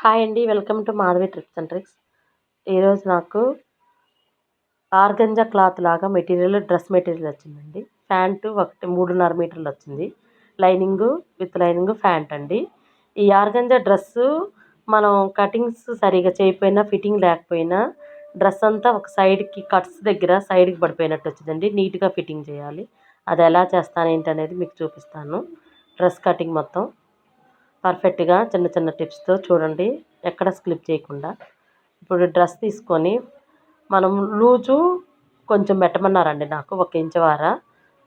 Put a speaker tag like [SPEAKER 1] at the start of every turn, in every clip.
[SPEAKER 1] Hi అండి. Welcome to Madhavi trips and tricks. ఈరోజు నాకు ఆర్గంజా క్లాత్ లాగా డ్రెస్ మెటీరియల్ వచ్చిందండి. ప్యాంటు ఒకటి 3.5 మీటర్లు వచ్చింది. లైనింగు ప్యాంట్ అండి. ఈ ఆర్గంజా డ్రెస్సు మనం కటింగ్స్ సరిగా చేయకపోయినా, ఫిట్టింగ్ లేకపోయినా డ్రెస్ అంతా ఒక సైడ్కి కట్స్ దగ్గర సైడ్కి పడిపోయినట్టు వచ్చిందండి. నీట్గా ఫిట్టింగ్ చేయాలి. అది ఎలా చేస్తాను ఏంటనేది మీకు చూపిస్తాను. డ్రెస్ కటింగ్ మొత్తం పర్ఫెక్ట్గా చిన్న చిన్న టిప్స్తో చూడండి, ఎక్కడ స్కిప్ చేయకుండా. ఇప్పుడు డ్రెస్ తీసుకొని మనం లూజు కొంచెం పెట్టమన్నారండి నాకు 1 ఇంచు వార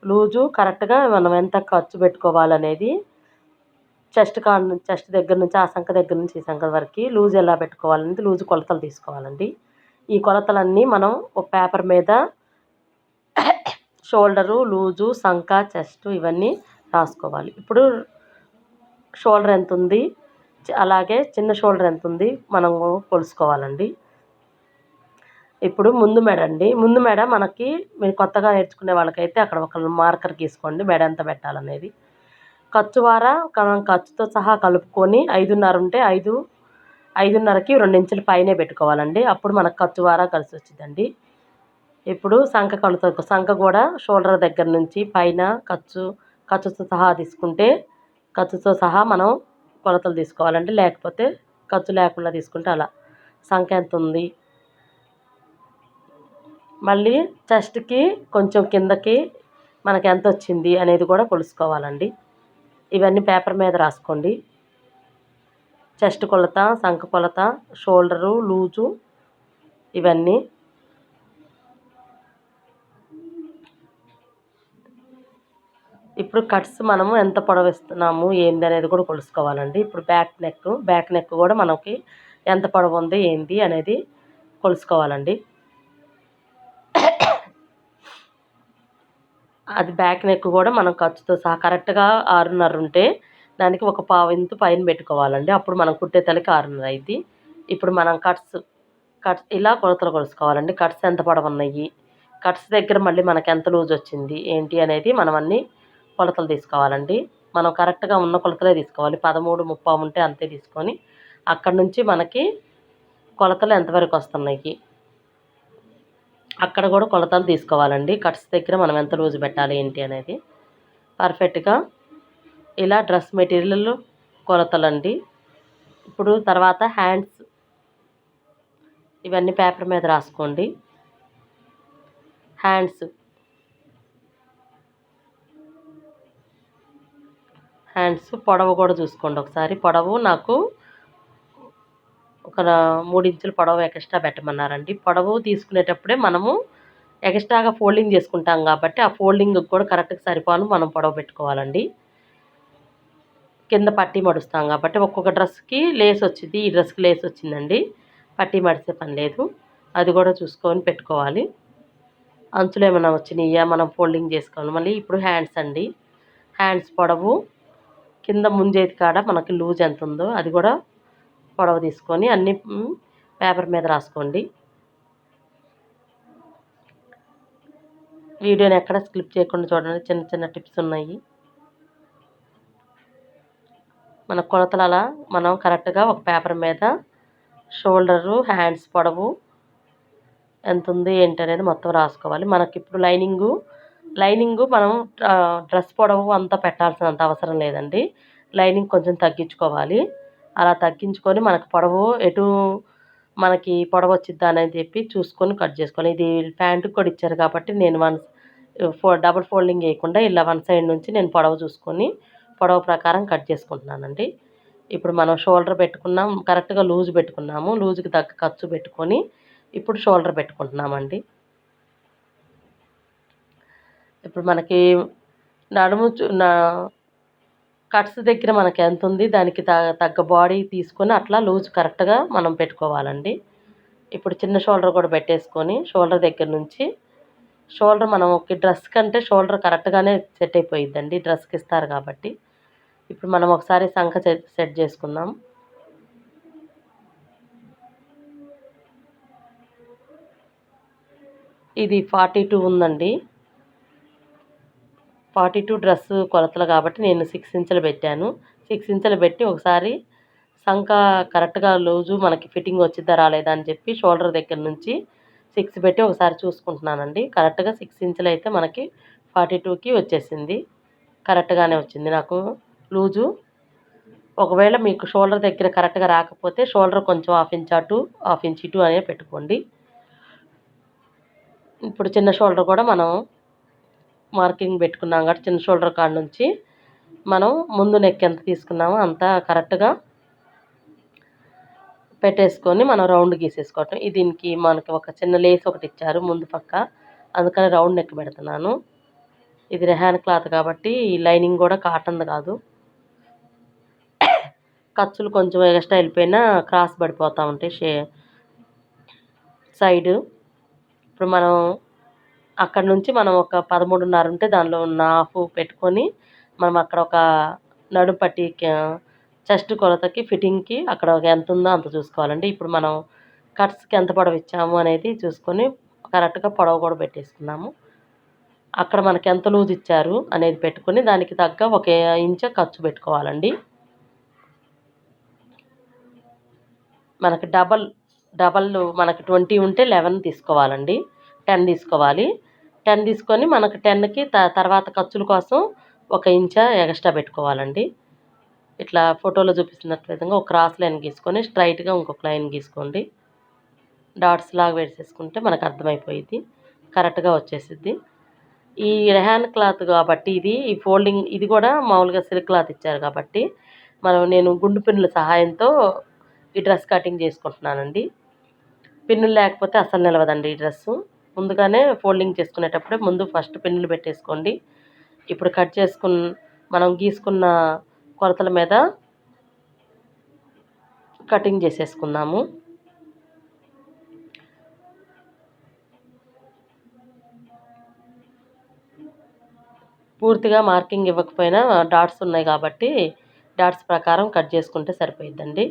[SPEAKER 1] లూజు కరెక్ట్గా మనం ఎంత ఖర్చు పెట్టుకోవాలనేది చెస్ట్ దగ్గర నుంచి ఆ సంఖ దగ్గర నుంచి ఈ సంఖ వరకు లూజ్ ఎలా పెట్టుకోవాలనేది లూజు కొలతలు తీసుకోవాలండి. ఈ కొలతలన్నీ మనం ఒక పేపర్ మీద షోల్డరు, లూజు, సంఖ, చెస్ట్ ఇవన్నీ రాసుకోవాలి. ఇప్పుడు షోల్డర్ ఎంత ఉంది, అలాగే చిన్న షోల్డర్ ఎంత ఉంది మనము కొలుసుకోవాలండి. ఇప్పుడు ముందు మెడ మనకి మీరు కొత్తగా నేర్చుకునే వాళ్ళకైతే అక్కడ ఒక మార్కర్ గీసుకోండి మెడ ఎంత పెట్టాలనేది. ఖర్చుతో సహా కలుపుకొని 5.5 ఉంటే 5.5కి 2 ఇంచులు పైనే పెట్టుకోవాలండి. అప్పుడు మనకు ఖర్చు వారా కలిసి వచ్చిందండి. ఇప్పుడు సంఖ కూడా షోల్డర్ దగ్గర నుంచి పైన ఖర్చుతో సహా తీసుకుంటే ఖర్చుతో సహా మనం కొలతలు తీసుకోవాలండి. లేకపోతే ఖర్చు లేకుండా తీసుకుంటే అలా సంఖ ఎంత ఉంది. మళ్ళీ చెస్ట్కి కొంచెం కిందకి మనకి ఎంత వచ్చింది అనేది కూడా కొలుసుకోవాలండి. ఇవన్నీ పేపర్ మీద రాసుకోండి. చెస్ట్ కొలత, సంఖ కొలత, షోల్డరు, లూజు ఇవన్నీ. ఇప్పుడు కట్స్ మనము ఎంత పొడవిస్తున్నాము ఏంది అనేది కూడా కొలుసుకోవాలండి. ఇప్పుడు బ్యాక్ నెక్ కూడా మనకి ఎంత పొడవు ఉంది ఏంటి అనేది కొలుసుకోవాలండి. అది బ్యాక్ నెక్ కూడా మనం ఖర్చుతో సహా కరెక్ట్గా 6.5 ఉంటే దానికి ఒక 1/4 ఇంచు పైన పెట్టుకోవాలండి. అప్పుడు మనం కుట్టే తలకి 6.5 అయింది. ఇప్పుడు మనం కట్స్ ఇలా కొలతలు కొలుసుకోవాలండి. కట్స్ ఎంత పొడవు ఉన్నాయి, కట్స్ దగ్గర మళ్ళీ మనకి ఎంత లూజ్ వచ్చింది ఏంటి అనేది మనం అన్నీ కొలతలు తీసుకోవాలండి. మనం కరెక్ట్గా ఉన్న కొలతలే తీసుకోవాలి. 13.5 ఉంటే అంతే తీసుకొని అక్కడ నుంచి మనకి కొలతలు ఎంతవరకు వస్తున్నాయి అక్కడ కూడా కొలతలు తీసుకోవాలండి. కట్స్ దగ్గర మనం ఎంత లూజ్ పెట్టాలి ఏంటి అనేది పర్ఫెక్ట్గా ఇలా డ్రెస్ మెటీరియల్ కొలతలండి. ఇప్పుడు తర్వాత హ్యాండ్స్ ఇవన్నీ పేపర్ మీద రాసుకోండి. హ్యాండ్స్ పొడవు కూడా చూసుకోండి ఒకసారి. పొడవు నాకు ఒక 3 ఇంచుల పొడవు ఎక్స్ట్రా పెట్టమన్నారండి. పొడవు తీసుకునేటప్పుడే మనము ఎక్స్ట్రాగా ఫోల్డింగ్ చేసుకుంటాం కాబట్టి ఆ ఫోల్డింగ్కి కూడా కరెక్ట్గా సరిపోను మనం పొడవు పెట్టుకోవాలండి. కింద పట్టీ మడుస్తాం కాబట్టి ఒక్కొక్క డ్రెస్కి లేస్ వచ్చింది. ఈ డ్రెస్కి లేస్ వచ్చిందండి. పట్టీ మడిసే పని లేదు. అది కూడా చూసుకొని పెట్టుకోవాలి. అంచులు ఏమైనా వచ్చినాయా మనం ఫోల్డింగ్ చేసుకోవాలి. మళ్ళీ ఇప్పుడు హ్యాండ్స్ పొడవు కింద ముంజేతి కాడ మనకి లూజ్ ఎంత ఉందో అది కూడా పొడవు తీసుకొని అన్నీ పేపర్ మీద రాసుకోండి. వీడియోని ఎక్కడ స్కిప్ చేయకుండా చూడండి, చిన్న చిన్న టిప్స్ ఉన్నాయి. మన కొలతలు అలా మనం కరెక్ట్గా ఒక పేపర్ మీద షోల్డరు, హ్యాండ్స్ పొడవు ఎంత ఉంది ఏంటి అనేది మొత్తం రాసుకోవాలి. మనకి ఇప్పుడు లైనింగు మనం డ్రెస్ పొడవు అంతా పెట్టాల్సినంత అవసరం లేదండి. లైనింగ్ కొంచెం తగ్గించుకోవాలి. అలా తగ్గించుకొని మనకు పొడవు మనకి పొడవు వచ్చిద్దా అనేది చెప్పి చూసుకొని కట్ చేసుకోవాలి. ఇది ప్యాంటుకి కూడా ఇచ్చారు కాబట్టి నేను డబుల్ ఫోల్డింగ్ వేయకుండా ఇలా 1 సైడ్ నుంచి నేను పొడవు చూసుకొని పొడవు ప్రకారం కట్ చేసుకుంటున్నానండి. ఇప్పుడు మనం షోల్డర్ పెట్టుకున్నాం, కరెక్ట్గా లూజ్ పెట్టుకున్నాము. లూజ్కి తగ్గ ఖర్చు పెట్టుకొని ఇప్పుడు షోల్డర్ పెట్టుకుంటున్నామండి. ఇప్పుడు మనకి నడుము కట్స్ దగ్గర మనకి ఎంత ఉంది దానికి తగ్గ బాడీ తీసుకొని అట్లా లూజ్ కరెక్ట్గా మనం పెట్టుకోవాలండి. ఇప్పుడు చిన్న షోల్డర్ కూడా పెట్టేసుకొని షోల్డర్ దగ్గర నుంచి మనం ఒక డ్రెస్ కంటే షోల్డర్ కరెక్ట్గానే సెట్ అయిపోయిద్దండి. డ్రెస్కి ఇస్తారు కాబట్టి ఇప్పుడు మనం ఒకసారి సంఖ సెట్ చేసుకుందాం. ఇది 42 ఉందండి. 42 డ్రెస్ కొలతలు కాబట్టి నేను 6 ఇంచులు పెట్టాను. 6 ఇంచులు పెట్టి ఒకసారి సంక కరెక్ట్గా లూజు మనకి ఫిట్టింగ్ వచ్చిద్దా రాలేదా అని చెప్పి షోల్డర్ దగ్గర నుంచి 6 పెట్టి ఒకసారి చూసుకుంటున్నానండి. కరెక్ట్గా 6 ఇంచులు అయితే మనకి 42కి వచ్చేసింది. కరెక్ట్గానే వచ్చింది నాకు లూజు. ఒకవేళ మీకు షోల్డర్ దగ్గర కరెక్ట్గా రాకపోతే షోల్డర్ కొంచెం హాఫ్ ఇంచ్ అటు హాఫ్ ఇంచ్ ఇటు అనే పెట్టుకోండి. ఇప్పుడు చిన్న షోల్డర్ కూడా మనం మార్కింగ్ పెట్టుకున్నాం కాబట్టి చిన్న షోల్డర్ కాడ నుంచి మనం ముందు నెక్ ఎంత తీసుకున్నామో అంత కరెక్ట్గా పెట్టేసుకొని మనం రౌండ్ గీసేసుకోవటం. దీనికి మనకి ఒక చిన్న లేస్ ఒకటి ఇచ్చారు ముందు పక్క, అందుకని రౌండ్ నెక్ పెడుతున్నాను. ఇది రెహాన్ క్లాత్ కాబట్టి లైనింగ్ కూడా కాటన్ది కాదు. ఖర్చులు కొంచెం ఎక్స్ట్రా వెళ్ళిపోయినా క్రాస్ పడిపోతూ ఉంటాయి సైడు. ఇప్పుడు మనం అక్కడ నుంచి మనం ఒక 13.5 ఉంటే దానిలో హాఫ్ పెట్టుకొని మనం అక్కడ ఒక నడుం పట్టి చెస్ట్ కొలతకి ఫిట్టింగ్కి అక్కడ ఎంత ఉందో అంత చూసుకోవాలండి. ఇప్పుడు మనం కట్స్కి ఎంత పొడవు ఇచ్చాము అనేది చూసుకొని కరెక్ట్గా పొడవు కూడా పెట్టేసుకున్నాము. అక్కడ మనకి ఎంత లూజ్ ఇచ్చారు అనేది పెట్టుకొని దానికి తగ్గ 1 ఇంచ్ ఖర్చు పెట్టుకోవాలండి. మనకి డబల్ మనకి 20 ఉంటే 11 తీసుకోవాలండి, 10 తీసుకోవాలి. 10 తీసుకొని మనకు 10కి తర్వాత ఖర్చుల కోసం 1 ఇంచ్ ఎక్స్ట్రా పెట్టుకోవాలండి. ఇట్లా ఫోటోలో చూపిస్తున్నట్టు విధంగా ఒక క్రాస్ లైన్ గీసుకొని స్ట్రైట్గా ఇంకొక లైన్ గీసుకోండి. డాట్స్ లాగా వేసేసుకుంటే మనకు అర్థమైపోయింది, కరెక్ట్గా వచ్చేసిద్ది. ఈ రెహాన్ క్లాత్ కాబట్టి ఈ ఫోల్డింగ్ ఇది కూడా మామూలుగా సిల్క్ క్లాత్ ఇచ్చారు కాబట్టి నేను గుండు పిన్నుల సహాయంతో ఈ డ్రెస్ కటింగ్ చేసుకుంటున్నానండి. పిన్నులు లేకపోతే అస్సలు నిలవదండి ఈ డ్రెస్సు. ముందుగానే ఫోల్డింగ్ చేసుకునేటప్పుడే ముందు ఫస్ట్ పిన్నులు పెట్టేసుకోండి. ఇప్పుడు మనం గీసుకున్న కొలతల మీద కటింగ్ చేసేసుకుందాము. పూర్తిగా మార్కింగ్ ఇవ్వకపోయినా డాట్స్ ఉన్నాయి కాబట్టి డాట్స్ ప్రకారం కట్ చేసుకుంటే సరిపోయిద్దండి.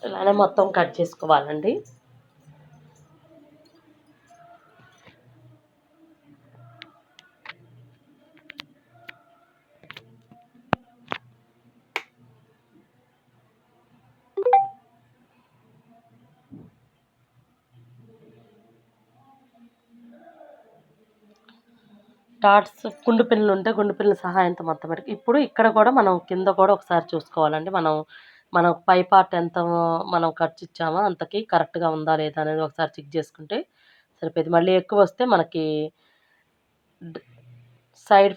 [SPEAKER 1] ఇలానే మొత్తం కట్ చేసుకోవాలండి. డాట్స్ గుండు పిన్నులు ఉంటే గుండు పిన్నుల సహాయంతో మొత్తం పెట్టి ఇప్పుడు ఇక్కడ కూడా మనం కింద కూడా ఒకసారి చూసుకోవాలండి. మనం పై పార్ట్ ఎంత మనం ఖర్చు ఇచ్చామో అంతకి కరెక్ట్గా ఉందా లేదా అనేది ఒకసారి చెక్ చేసుకుంటే సరిపోయింది. మళ్ళీ ఎక్కువ వస్తే మనకి సైడ్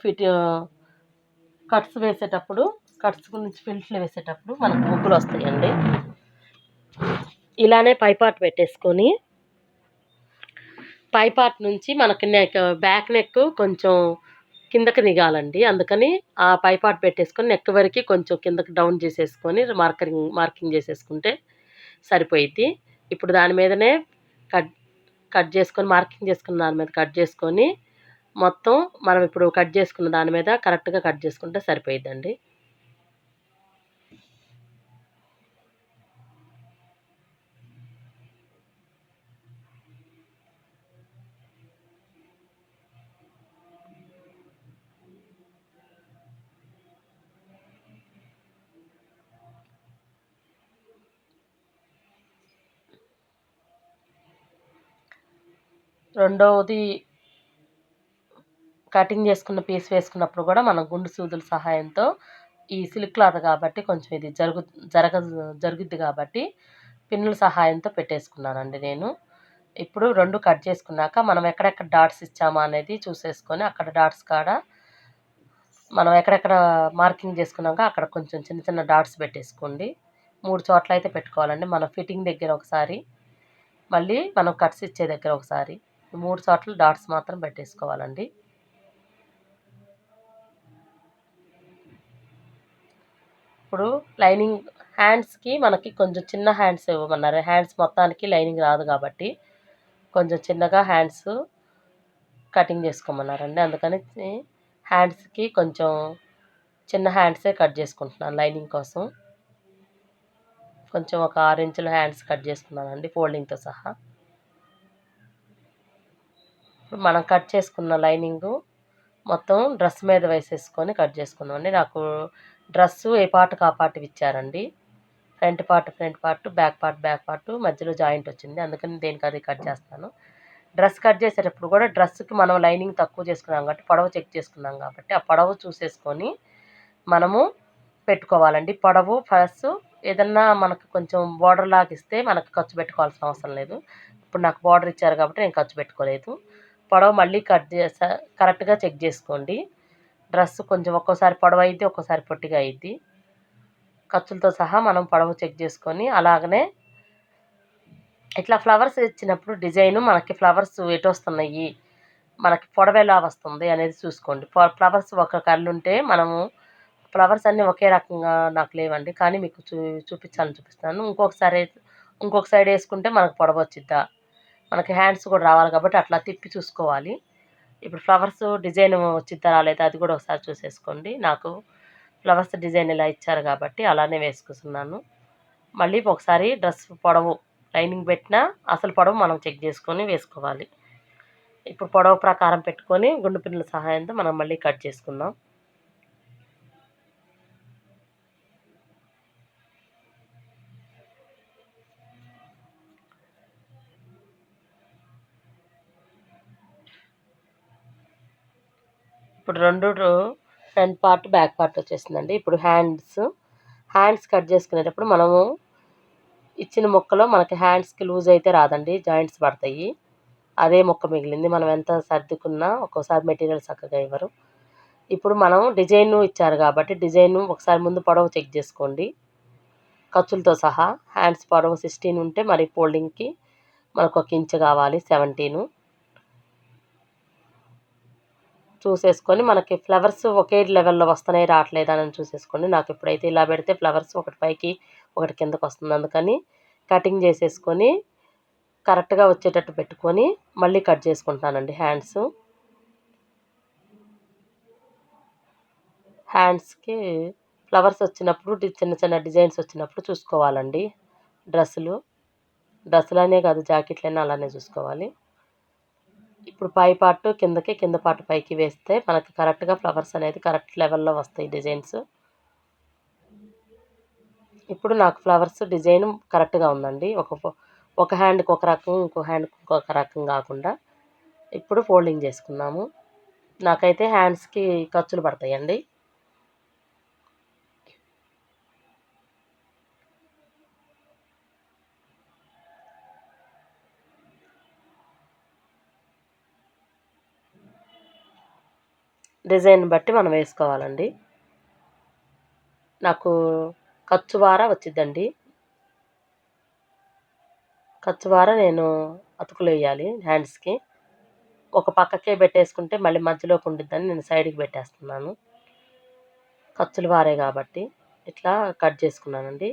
[SPEAKER 1] కట్స్ గురించి ఫిల్ట్లు వేసేటప్పుడు మనకు ముగ్గులు వస్తాయండి. ఇలానే పై పార్ట్ పెట్టేసుకొని పై పార్ట్ నుంచి మనకి బ్యాక్ నెక్ కొంచెం కిందకి దిగాలండి. అందుకని ఆ పై పార్ట్ పెట్టేసుకొని నెక్ వరకు కొంచెం కిందకి డౌన్ చేసేసుకొని మార్కింగ్ చేసేసుకుంటే సరిపోయిద్ది. ఇప్పుడు దాని మీదనే కట్ చేసుకొని మార్కింగ్ చేసుకున్న దాని మీద కట్ చేసుకొని మొత్తం మనం ఇప్పుడు కట్ చేసుకున్న దాని మీద కరెక్ట్గా కట్ చేసుకుంటే సరిపోయిద్దండి. రెండవది కటింగ్ చేసుకున్న పీస్ వేసుకున్నప్పుడు కూడా మనం గుండు సూదుల సహాయంతో ఈ సిల్క్ క్లాత్ కాబట్టి కొంచెం ఇది జరుగుద్ది కాబట్టి పిన్నుల సహాయంతో పెట్టేసుకున్నానండి నేను. ఇప్పుడు 2 కట్ చేసుకున్నాక మనం ఎక్కడెక్కడ డాట్స్ ఇచ్చామా అనేది చూసేసుకొని అక్కడ డాట్స్ కాడ మనం ఎక్కడెక్కడ మార్కింగ్ చేసుకున్నాక అక్కడ కొంచెం చిన్న చిన్న డాట్స్ పెట్టేసుకోండి. 3 చోట్ల అయితే పెట్టుకోవాలండి. మన ఫిట్టింగ్ దగ్గర ఒకసారి, మళ్ళీ మనం కట్స్ ఇచ్చే దగ్గర ఒకసారి, 3 చోట్ల డాట్స్ మాత్రం పెట్టేసుకోవాలండి. ఇప్పుడు లైనింగ్ హ్యాండ్స్కి మనకి కొంచెం చిన్న హ్యాండ్స్ ఇవ్వమన్నారు. హ్యాండ్స్ మొత్తానికి లైనింగ్ రాదు కాబట్టి కొంచెం చిన్నగా హ్యాండ్స్ కటింగ్ చేసుకోమన్నారండి. అందుకని హ్యాండ్స్కి కొంచెం చిన్న హ్యాండ్సే కట్ చేసుకుంటున్నాను లైనింగ్ కోసం. కొంచెం ఒక 6 ఇంచుల హ్యాండ్స్ కట్ చేసుకున్నానండి ఫోల్డింగ్తో సహా. ఇప్పుడు మనం కట్ చేసుకున్న లైనింగు మొత్తం డ్రెస్ మీద వేసేసుకొని కట్ చేసుకుందామండి. నాకు డ్రెస్సు ఏ పార్ట్కి ఆ పార్ట్ ఇచ్చారండి. ఫ్రంట్ పార్ట్, బ్యాక్ పార్ట్ మధ్యలో జాయింట్ వచ్చింది. అందుకని దేనికి అది కట్ చేస్తాను. డ్రెస్ కట్ చేసేటప్పుడు కూడా డ్రెస్కి మనం లైనింగ్ తక్కువ చేసుకున్నాం కాబట్టి పొడవు చెక్ చేసుకున్నాం కాబట్టి ఆ పొడవు చూసేసుకొని మనము పెట్టుకోవాలండి. పొడవు ప్లస్ ఏదన్నా మనకు కొంచెం బోర్డర్ లాగా ఇస్తే మనకు ఖర్చు పెట్టుకోవాల్సిన అవసరం లేదు. ఇప్పుడు నాకు బోర్డర్ ఇచ్చారు కాబట్టి నేను ఖర్చు పెట్టుకోలేదు. పొడవు మళ్ళీ కరెక్ట్గా చెక్ చేసుకోండి. డ్రెస్ కొంచెం ఒక్కోసారి పొడవు అయ్యిద్ది, ఒక్కోసారి పొట్టిగా అయ్యిద్ది. ఖర్చులతో సహా మనం పొడవు చెక్ చేసుకొని అలాగనే ఇట్లా ఫ్లవర్స్ ఇచ్చినప్పుడు డిజైను మనకి ఫ్లవర్స్ ఎటు వస్తున్నాయి, మనకి పొడవు ఎలా వస్తుంది అనేది చూసుకోండి. ఫ్లవర్స్ ఒక కళ్ళు ఉంటే మనము ఫ్లవర్స్ అన్నీ ఒకే రకంగా నాకు లేవండి, కానీ మీకు చూపిస్తాను. ఇంకొక సైడ్ వేసుకుంటే మనకు పొడవు వచ్చిద్దా, మనకి హ్యాండ్స్ కూడా రావాలి కాబట్టి అట్లా తిప్పి చూసుకోవాలి. ఇప్పుడు ఫ్లవర్స్ డిజైన్ వచ్చిద్దా రాలేదా అది కూడా ఒకసారి చూసేసుకోండి. నాకు ఫ్లవర్స్ డిజైన్ ఇలా ఇచ్చారు కాబట్టి అలానే వేసుకుంటున్నాను. మళ్ళీ ఒకసారి డ్రెస్ పొడవు లైనింగ్ పెట్టినా అసలు పొడవు మనం చెక్ చేసుకొని వేసుకోవాలి. ఇప్పుడు పొడవు ప్రకారం పెట్టుకొని గుండు పిన్నుల సహాయంతో మనం మళ్ళీ కట్ చేసుకుందాం. ఇప్పుడు రెండు ఫ్రంట్ పార్ట్ బ్యాక్ పార్ట్ వచ్చేసిందండి. ఇప్పుడు హ్యాండ్స్ కట్ చేసుకునేటప్పుడు మనము ఇచ్చిన ముక్కలో మనకి హ్యాండ్స్కి లూజ్ అయితే రాదండి, జాయింట్స్ పడతాయి. అదే ముక్క మిగిలింది. మనం ఎంత సర్దుకున్నా ఒక్కోసారి మెటీరియల్ చక్కగా ఇవ్వరు. ఇప్పుడు మనం డిజైన్ ఇచ్చారు కాబట్టి డిజైన్ ఒకసారి ముందు పొడవు చెక్ చేసుకోండి ఖర్చులతో సహా. హ్యాండ్స్ పొడవు 16 ఉంటే మరి ఫోల్డింగ్కి మనకు 1 ఇంచు కావాలి, 17 చూసేసుకొని మనకి ఫ్లవర్స్ ఒకే లెవెల్లో వస్తున్నాయి రావట్లేదని చూసేసుకోండి. నాకు ఇప్పుడైతే ఇలా పెడితే ఫ్లవర్స్ ఒకటి పైకి ఒకటి కిందకు వస్తుంది. అందుకని కటింగ్ చేసేసుకొని కరెక్ట్గా వచ్చేటట్టు పెట్టుకొని మళ్ళీ కట్ చేసుకుంటానండి. హ్యాండ్స్కి ఫ్లవర్స్ వచ్చినప్పుడు చిన్న చిన్న డిజైన్స్ వచ్చినప్పుడు చూసుకోవాలండి. డ్రెస్సులనే కాదు జాకెట్లైనా అలానే చూసుకోవాలి. ఇప్పుడు పై పార్ట్ కిందకి, కింద పార్ట్ పైకి వేస్తే మనకి కరెక్ట్గా ఫ్లవర్స్ అనేది కరెక్ట్ లెవెల్లో వస్తాయి డిజైన్స్. ఇప్పుడు నాకు ఫ్లవర్స్ డిజైన్ కరెక్ట్గా ఉందండి. ఒక హ్యాండ్కి ఒక రకం, ఇంకో హ్యాండ్కి ఇంకొక రకం కాకుండా. ఇప్పుడు ఫోల్డింగ్ చేసుకున్నాము. నాకైతే హ్యాండ్స్కి ఖర్చులు పడతాయండి. డిజైన్ బట్టి మనం వేసుకోవాలండి. నాకు ఖర్చు వారా వచ్చిద్దండి. ఖర్చు వారా నేను అతుకులు వేయాలి హ్యాండ్స్కి. ఒక పక్కకే పెట్టేసుకుంటే మళ్ళీ మధ్యలోకి ఉండిద్దని నేను సైడ్కి పెట్టేస్తున్నాను. ఖర్చులు వారే కాబట్టి ఇట్లా కట్ చేసుకున్నానండి.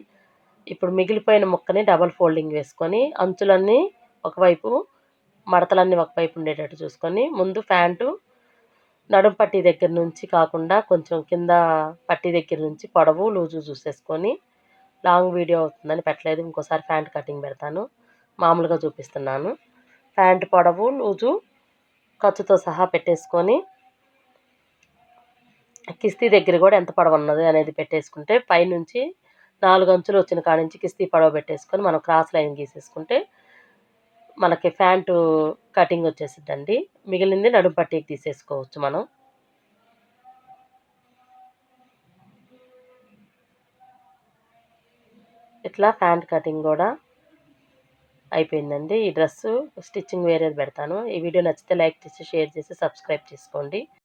[SPEAKER 1] ఇప్పుడు మిగిలిపోయిన ముక్కని డబల్ ఫోల్డింగ్ వేసుకొని అంచులన్నీ ఒకవైపు, మడతలన్నీ ఒకవైపు ఉండేటట్టు చూసుకొని ముందు ప్యాంటు నడుం పట్టీ దగ్గర నుంచి కాకుండా కొంచెం కింద పట్టీ దగ్గర నుంచి పొడవు లూజు చూసేసుకొని, లాంగ్ వీడియో అవుతుందని పెట్టలేదు, ఇంకోసారి ప్యాంట్ కటింగ్ పెడతాను, మామూలుగా చూపిస్తున్నాను. ప్యాంట్ పొడవు లూజు ఖర్చుతో సహా పెట్టేసుకొని కిస్తీ దగ్గర కూడా ఎంత పొడవు ఉన్నది అనేది పెట్టేసుకుంటే పైనుంచి 4 అంచులు వచ్చిన కాడ నుంచి కిస్తీ పొడవు పెట్టేసుకొని మనం క్రాస్ లైన్ గీసేసుకుంటే మనకి ప్యాంటు కటింగ్ వచ్చేసిద్దండి. మిగిలింది నడుం పట్టీకి తీసేసుకోవచ్చు మనం. ఇట్లా ప్యాంట్ కటింగ్ కూడా అయిపోయిందండి. ఈ డ్రెస్సు స్టిచ్చింగ్ వేరేది పెడతాను. ఈ వీడియో నచ్చితే లైక్ చేసి, షేర్ చేసి, సబ్స్క్రైబ్ చేసుకోండి.